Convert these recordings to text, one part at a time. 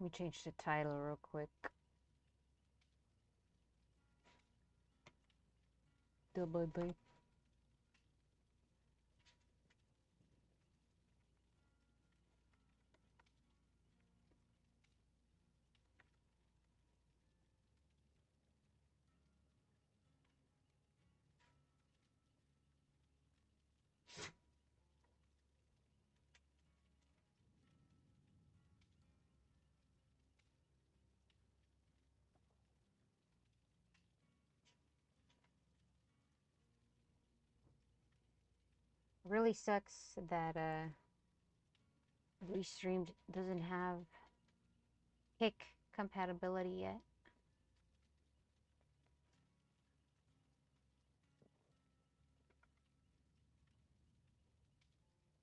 me change the title real quick. Double. Really sucks that Restream doesn't have kick compatibility yet.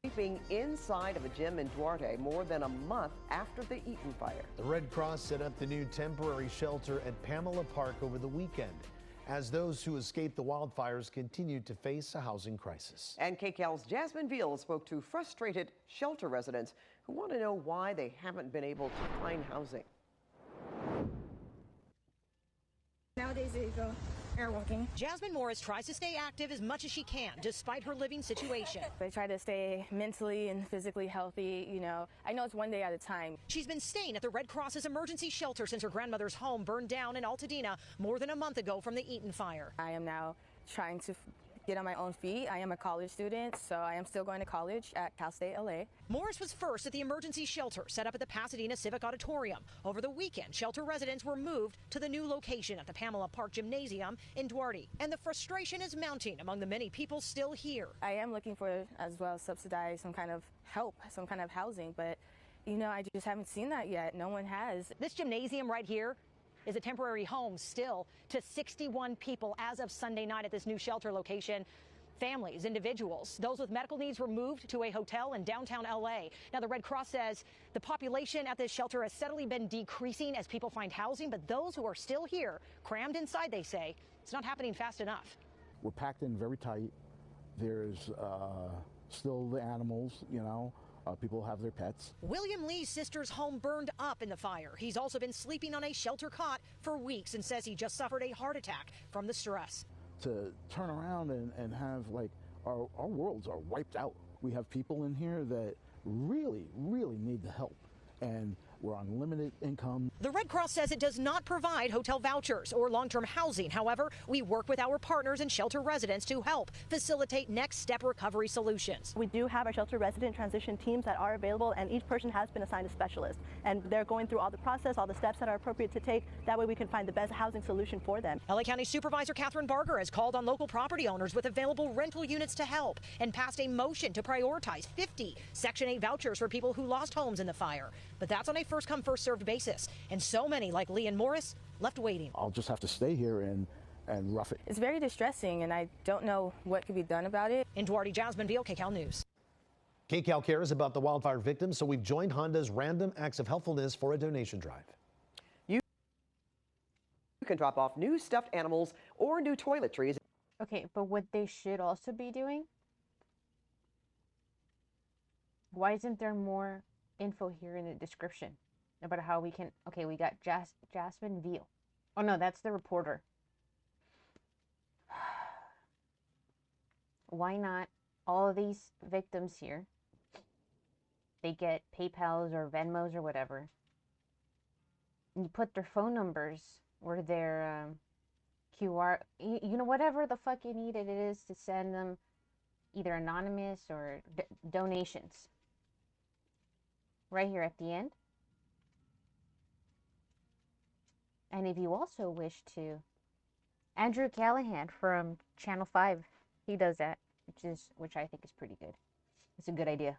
Sleeping inside of a gym in Duarte more than a month after the Eaton fire. The Red Cross set up the new temporary shelter at Pamela Park over the weekend as those who escaped the wildfires continued to face a housing crisis. And KCAL's Jasmine Veal spoke to frustrated shelter residents who want to know why they haven't been able to find housing. Nowadays they go air walking. Jasmine Morris tries to stay active as much as she can despite her living situation. I try to stay mentally and physically healthy. You know, I know it's one day at a time. She's been staying at the Red Cross's emergency shelter since her grandmother's home burned down in Altadena more than a month ago from the Eaton fire. I am now trying to get on my own feet. I am a college student, so I am still going to college at Cal State LA. Morris was first at the emergency shelter set up at the Pasadena Civic Auditorium. Over the weekend, shelter residents were moved to the new location at the Pamela Park Gymnasium in Duarte. And the frustration is mounting among the many people still here. I am looking for, as well, subsidized some kind of help, some kind of housing, but you know, I just haven't seen that yet. No one has. This gymnasium right here is a temporary home still to 61 people as of Sunday night at this new shelter location. Families, individuals, those with medical needs were moved to a hotel in downtown LA. Now, the Red Cross says the population at this shelter has steadily been decreasing as people find housing, but those who are still here, crammed inside, they say, it's not happening fast enough. We're packed in very tight. There's still the animals, you know. People have their pets. William Lee's sister's home burned up in the fire. He's also been sleeping on a shelter cot for weeks and says he just suffered a heart attack from the stress. To turn around and have, like, our worlds are wiped out. We have people in here that really, really need the help, and we're on limited income. The Red Cross says it does not provide hotel vouchers or long-term housing. However, we work with our partners and shelter residents to help facilitate next step recovery solutions. We do have our shelter resident transition teams that are available, and each person has been assigned a specialist. And they're going through all the process, all the steps that are appropriate to take. That way we can find the best housing solution for them. LA County Supervisor Catherine Barger has called on local property owners with available rental units to help and passed a motion to prioritize 50 Section 8 vouchers for people who lost homes in the fire. But that's on a first-come, first-served basis. And so many, like Lee and Morris, left waiting. I'll just have to stay here and rough it. It's very distressing, and I don't know what could be done about it. In Duarte, Jasmine Veal, KCAL News. KCAL cares about the wildfire victims, so we've joined Honda's Random Acts of Helpfulness for a donation drive. You can drop off new stuffed animals or new toiletries. Okay, but what they should also be doing, why isn't there more info here in the description about how we can, okay, we got Jasmine Veal. Oh no, that's the reporter. Why not all of these victims here, they get PayPals or Venmos or whatever, and you put their phone numbers or their QR, you know, whatever the fuck you need it is to send them either anonymous or donations. Right here at the end. And if you also wish to, Andrew Callahan from Channel 5, he does that, which I think is pretty good. It's a good idea.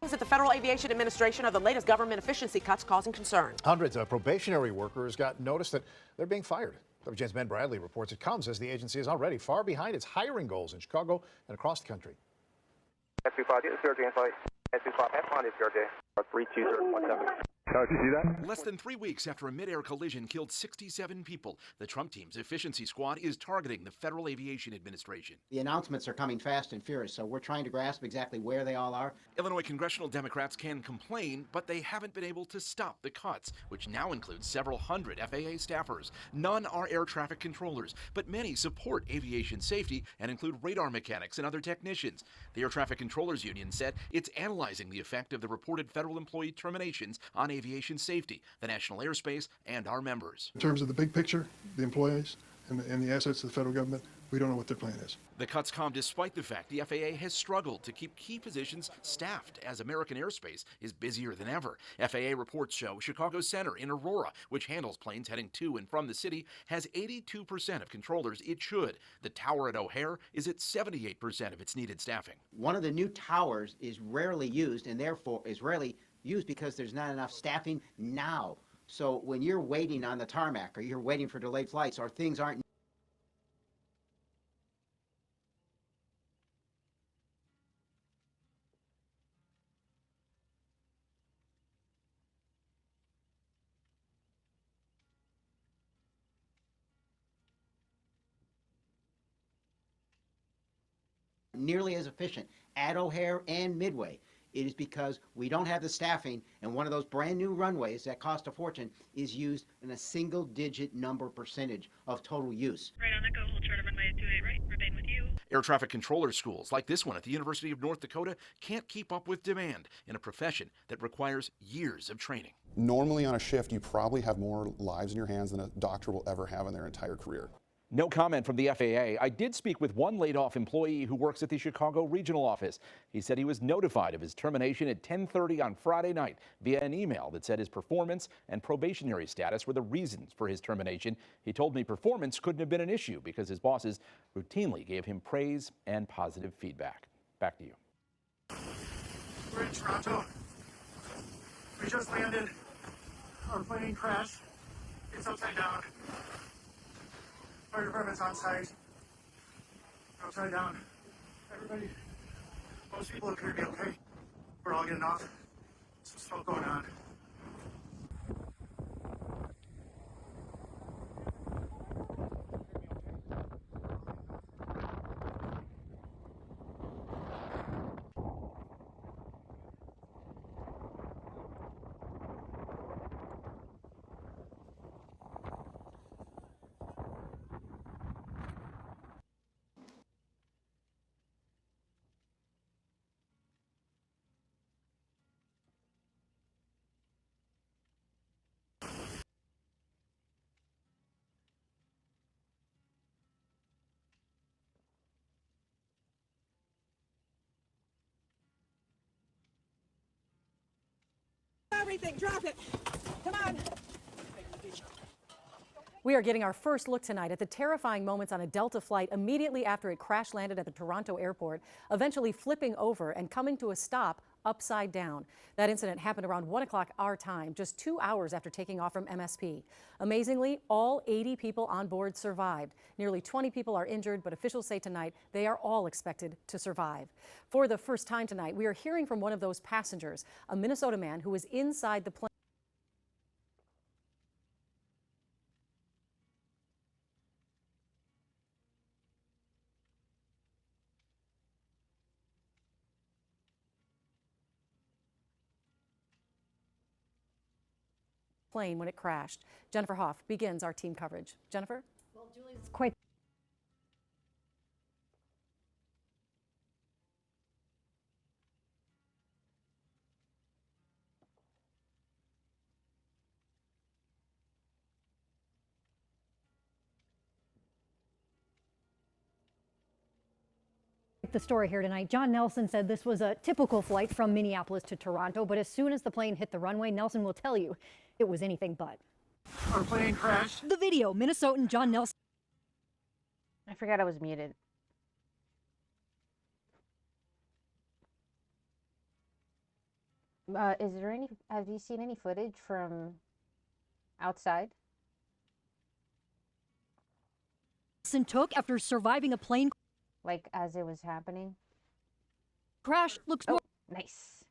At the Federal Aviation Administration are the latest government efficiency cuts causing concern. Hundreds of probationary workers got notice that they're being fired. WGN's Ben Bradley reports it comes as the agency is already far behind its hiring goals in Chicago and across the country. S25, 0J in flight. S25, F1 is 0J. 32017. Oh, did you see that? Less than 3 weeks after a mid-air collision killed 67 people, the Trump team's efficiency squad is targeting the Federal Aviation Administration. The announcements are coming fast and furious, so we're trying to grasp exactly where they all are. Illinois congressional Democrats can complain, but they haven't been able to stop the cuts, which now include several hundred FAA staffers. None are air traffic controllers, but many support aviation safety and include radar mechanics and other technicians. The Air Traffic Controllers Union said it's analyzing the effect of the reported federal employee terminations on aviation safety, the national airspace, and our members. In terms of the big picture, the employees and the assets of the federal government, we don't know what their plan is. The cuts come despite the fact the FAA has struggled to keep key positions staffed as American airspace is busier than ever. FAA reports show Chicago Center in Aurora, which handles planes heading to and from the city, has 82% of controllers it should. The tower at O'Hare is at 78% of its needed staffing. One of the new towers is rarely used, and therefore is rarely used because there's not enough staffing now. So when you're waiting on the tarmac, or you're waiting for delayed flights, or things aren't nearly as efficient at O'Hare and Midway, it is because we don't have the staffing, and one of those brand new runways that cost a fortune is used in a single-digit number percentage of total use. Right on the go, hold short of runway 28 right, remain with you. Air traffic controller schools like this one at the University of North Dakota can't keep up with demand in a profession that requires years of training. Normally on a shift, you probably have more lives in your hands than a doctor will ever have in their entire career. No comment from the FAA. I did speak with one laid-off employee who works at the Chicago regional office. He said he was notified of his termination at 10:30 on Friday night via an email that said his performance and probationary status were the reasons for his termination. He told me performance couldn't have been an issue because his bosses routinely gave him praise and positive feedback. Back to you. We're in Toronto. We just landed. Our plane crashed. It's upside down. Fire department's on site. Upside down. Everybody, most people appear to be okay. We're all getting off. Some smoke going on. Everything, drop it. Come on. We are getting our first look tonight at the terrifying moments on a Delta flight immediately after it crash landed at the Toronto airport, eventually flipping over and coming to a stop upside down. That incident happened around 1 o'clock our time, just 2 hours after taking off from MSP. Amazingly, all 80 people on board survived. Nearly 20 people are injured, but officials say tonight they are all expected to survive. For the first time tonight, we are hearing from one of those passengers, a Minnesota man who was inside the plane. When it crashed. Jennifer Hoff begins our team coverage. Jennifer? Well, Julie, it's quite the story here tonight. John Nelson said this was a typical flight from Minneapolis to Toronto, but as soon as the plane hit the runway, Nelson will tell you it was anything but. Our plane crashed. The video, Minnesotan John Nelson. I forgot I was muted. Is there any, have you seen any footage from outside? Nelson took after surviving a plane Like as it was happening? crash. Looks more nice.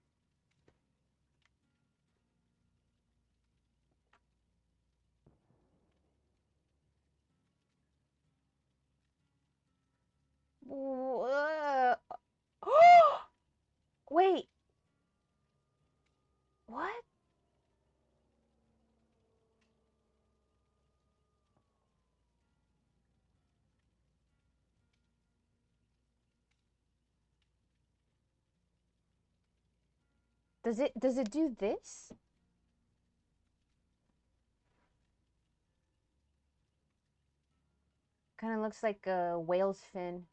Wait. What? Does it do this? Kind of looks like a whale's fin.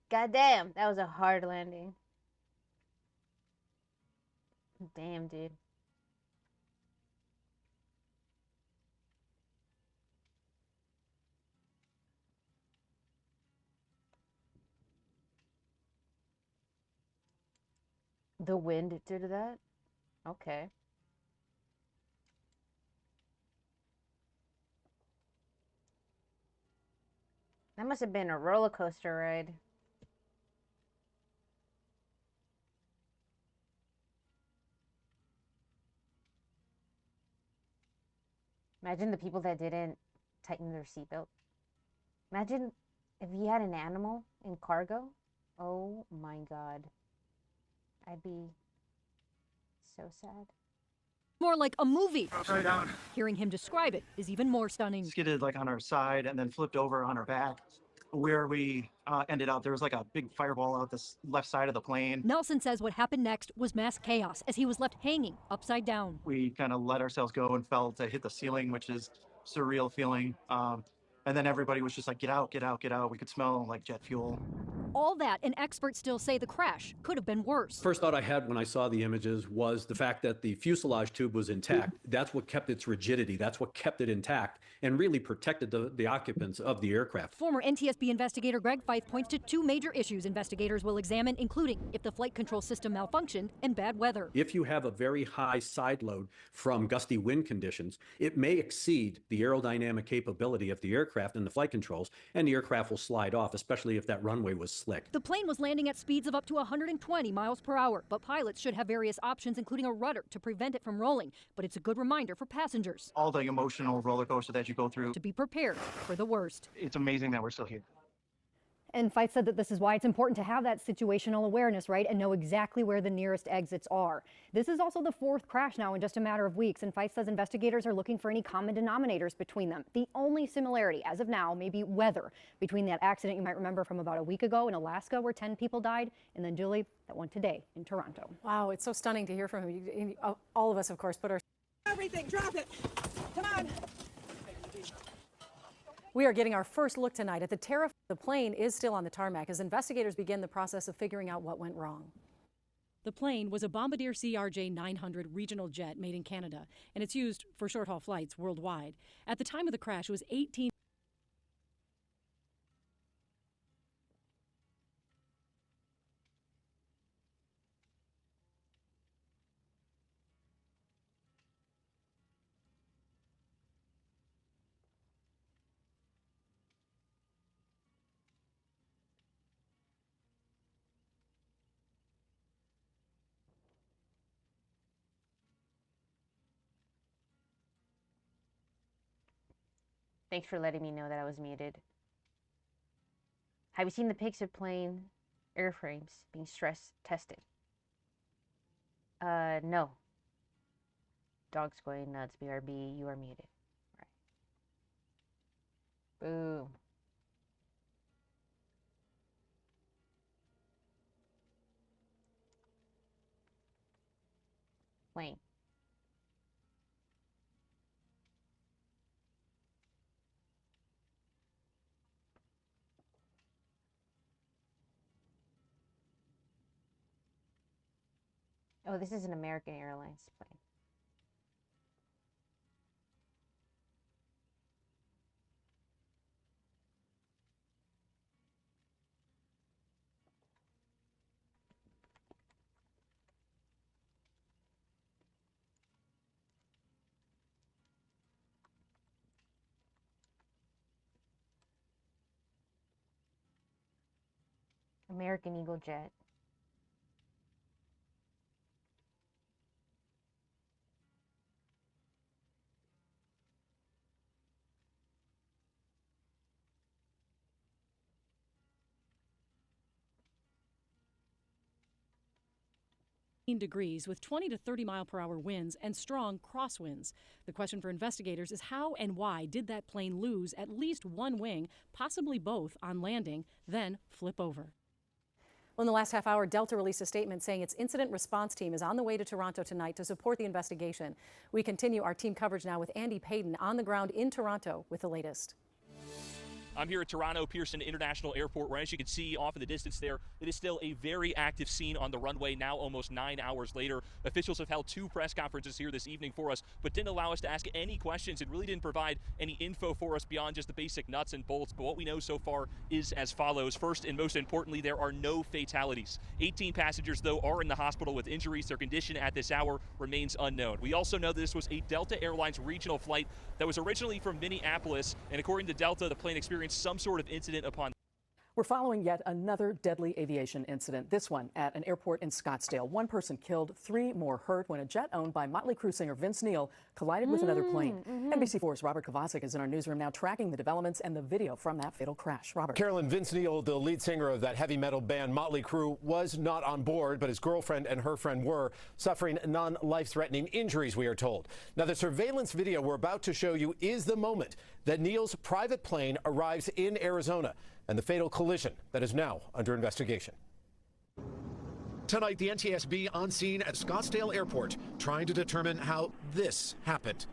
Goddamn, that was a hard landing. Damn, dude. The wind did that? Okay. That must have been a roller coaster ride. Imagine the people that didn't tighten their seatbelt. Imagine if you had an animal in cargo. Oh my god. I'd be so sad. More like a movie. Upside down. Hearing him describe it is even more stunning. Skidded like on our side and then flipped over on our back. Where we ended up, there was like a big fireball out this left side of the plane. Nelson says what happened next was mass chaos as he was left hanging upside down. We kind of let ourselves go and fell to hit the ceiling, which is a surreal feeling. And then everybody was just like, get out, get out, get out. We could smell like jet fuel. All that, and experts still say the crash could have been worse. First thought I had when I saw the images was the fact that the fuselage tube was intact. That's what kept its rigidity. That's what kept it intact and really protected the occupants of the aircraft. Former NTSB investigator Greg Fife points to two major issues investigators will examine, including if the flight control system malfunctioned and bad weather. If you have a very high side load from gusty wind conditions, it may exceed the aerodynamic capability of the aircraft and the flight controls, and the aircraft will slide off, especially if that runway was slick. The plane was landing at speeds of up to 120 miles per hour, but pilots should have various options, including a rudder to prevent it from rolling. But it's a good reminder for passengers. All the emotional roller coaster that you go through. To be prepared for the worst. It's amazing that we're still here. And Fife said that this is why it's important to have that situational awareness, right, and know exactly where the nearest exits are. This is also the fourth crash now in just a matter of weeks, and Fife says investigators are looking for any common denominators between them. The only similarity, as of now, may be weather between that accident you might remember from about a week ago in Alaska where 10 people died, and then, Julie, that one today in Toronto. Wow, it's so stunning to hear from him. All of us, of course, put our... Everything, drop it. Come on. We are getting our first look tonight at the terrifying. The plane is still on the tarmac as investigators begin the process of figuring out what went wrong. The plane was a Bombardier CRJ-900 regional jet made in Canada, and it's used for short-haul flights worldwide. At the time of the crash, it was 18. Thanks for letting me know that I was muted. Have you seen the pics of plane airframes being stress tested? No. Dog's going nuts. BRB, you are muted. Right. Boom. Plane. Oh, this is an American Airlines plane. American Eagle jet. Degrees with 20 to 30 mile per hour winds and strong crosswinds. The question for investigators is how and why did that plane lose at least one wing, possibly both, on landing, then flip over? Well, in the last half hour, Delta released a statement saying its incident response team is on the way to Toronto tonight to support the investigation. We continue our team coverage now with Andy Payton on the ground in Toronto with the latest. I'm here at Toronto Pearson International Airport, where, as you can see off in the distance there, it is still a very active scene on the runway now almost 9 hours later. Officials have held 2 press conferences here this evening for us, but didn't allow us to ask any questions and really didn't provide any info for us beyond just the basic nuts and bolts. But what we know so far is as follows. First and most importantly, there are no fatalities. 18 passengers, though, are in the hospital with injuries. Their condition at this hour remains unknown. We also know that this was a Delta Airlines regional flight that was originally from Minneapolis, and according to Delta, the plane experienced some sort of incident upon. We're following yet another deadly aviation incident, this one at an airport in Scottsdale. 1 person killed, 3 more hurt when a jet owned by Motley Crue singer Vince Neil collided with another plane. NBC4's Robert Kovacic is in our newsroom now tracking the developments and the video from that fatal crash. Robert. Carolyn, Vince Neil, the lead singer of that heavy metal band Motley Crue, was not on board, but his girlfriend and her friend were, suffering non-life-threatening injuries, we are told. Now, the surveillance video we're about to show you is the moment that Neil's private plane arrives in Arizona, and the fatal collision that is now under investigation. Tonight, the NTSB on scene at Scottsdale Airport, trying to determine how this happened.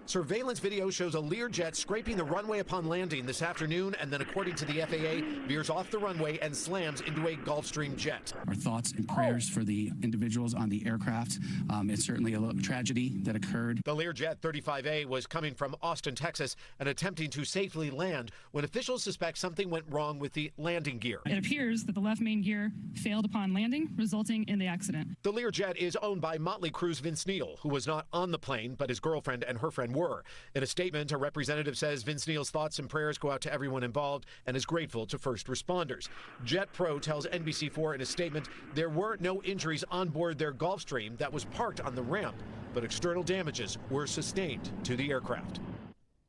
Surveillance video shows a Learjet scraping the runway upon landing this afternoon, and then, according to the FAA, veers off the runway and slams into a Gulfstream jet. Our thoughts and prayers for the individuals on the aircraft. It's certainly a tragedy that occurred. The Learjet 35A was coming from Austin, Texas, and attempting to safely land when officials suspect something went wrong with the landing gear. It appears that the left main gear failed upon landing, resulting in the accident. The Learjet is owned by Motley Crue's Vince Neil, who was not on the plane, but his girlfriend and her friend were. In a statement, a representative says Vince Neil's thoughts and prayers go out to everyone involved and is grateful to first responders. JetPro tells NBC4 in a statement there were no injuries on board their Gulfstream that was parked on the ramp, but external damages were sustained to the aircraft.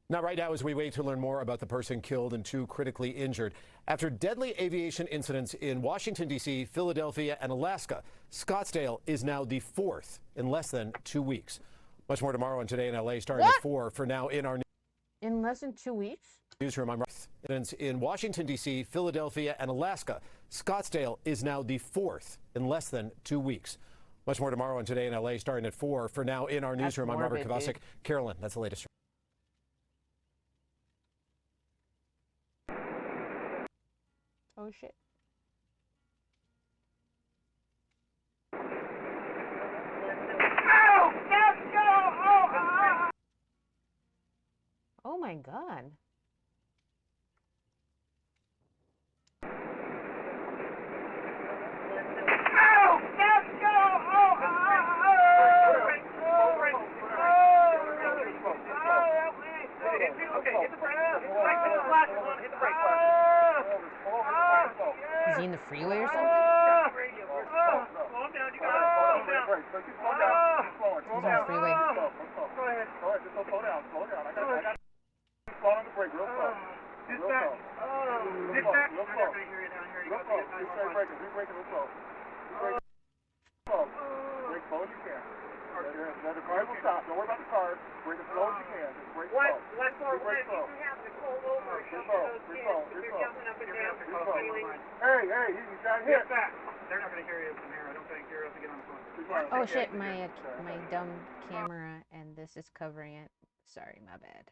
Now, right now, as we wait to learn more about the person killed and 2 critically injured, after deadly aviation incidents in Washington, D.C., Philadelphia, and Alaska, Scottsdale is now the 4th in less than 2 weeks. Much more tomorrow and Today in L.A. starting at 4. For now, in our in less than 2 weeks? Newsroom, I'm incidents in Washington, D.C., Philadelphia, and Alaska. Scottsdale is now the 4th in less than 2 weeks. Much more tomorrow and Today in L.A. starting at 4. For now, in our newsroom, I'm Robert Kovacic. Carolyn, that's the latest. Oh, shit. Oh my God. Is he in the freeway or something? He's on the freeway. The car will stop. Don't worry about the car. Brake as slow as you can. Just brake slow. Brake slow. Hey, you got hit. They're not going to hear you from here. I don't think you're going to get on the phone. Oh shit, my dumb camera and this is covering it. Sorry, my bad.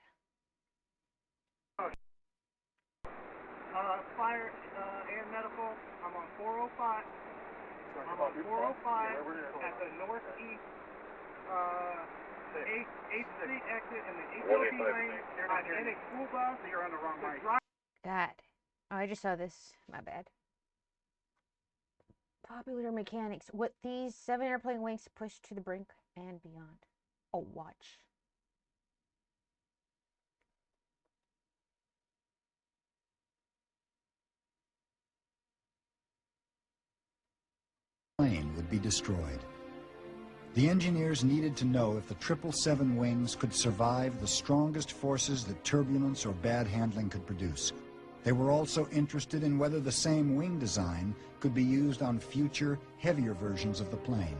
Fire and medical. I'm on 405. I'm on 405 at the northeast 8th Street exit in the HOP lane. I'm in a school bus. You're on the wrong lane. God. Oh, I just saw this. My bad. Popular mechanics. What these 7 airplane wings push to the brink and beyond. Oh, watch. plane would be destroyed. The engineers needed to know if the 777 wings could survive the strongest forces that turbulence or bad handling could produce. They were also interested in whether the same wing design could be used on future, heavier versions of the plane.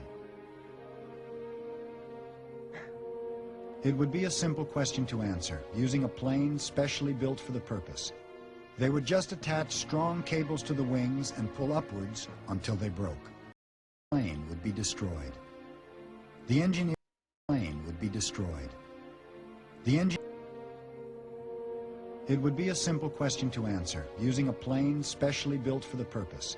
It would be a simple question to answer, using a plane specially built for the purpose. They would just attach strong cables to the wings and pull upwards until they broke. The plane would be destroyed. The engineer plane would be destroyed. It would be a simple question to answer, using a plane specially built for the purpose.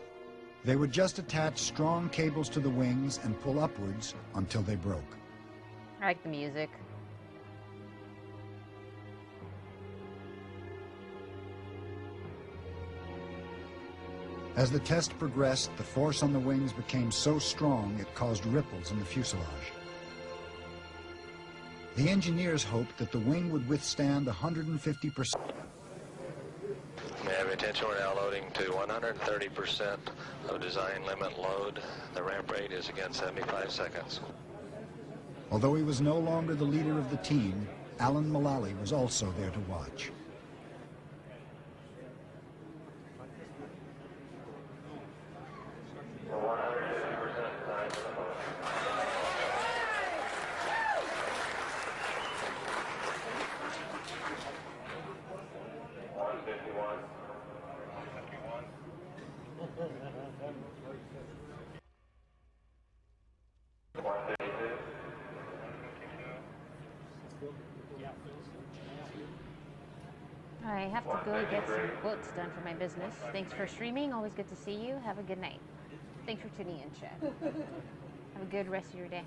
They would just attach strong cables to the wings and pull upwards until they broke. I like the music. As the test progressed, the force on the wings became so strong it caused ripples in the fuselage. The engineers hoped that the wing would withstand 150%. May I have your attention? We're now loading to 130% of design limit load. The ramp rate is again 75 seconds. Although he was no longer the leader of the team, Alan Mullally was also there to watch. I have to go get some quotes done for my business. Thanks for streaming. Always good to see you. Have a good night. Thanks for tuning in, chat. Have a good rest of your day.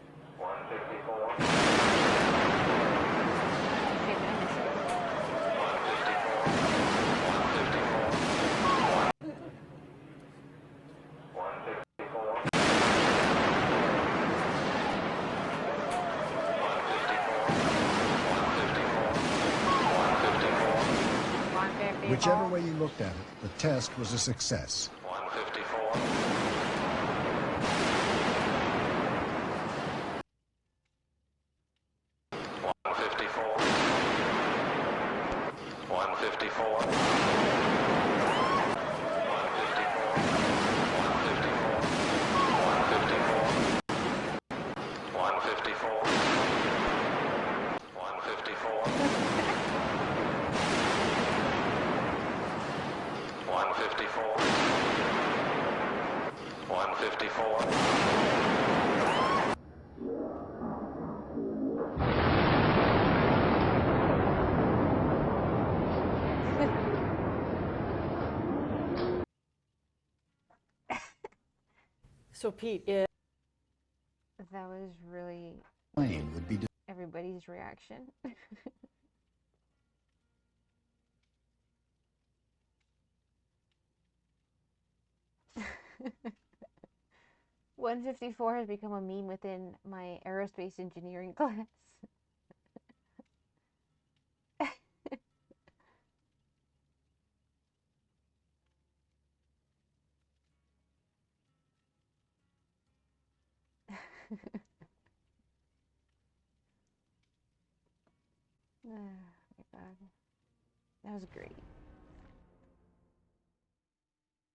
Whichever way you looked at it, the test was a success. 154. 154. So Pete, that was really Plane would be everybody's reaction. 154 has become a meme within my aerospace engineering class. Oh my god. That was great.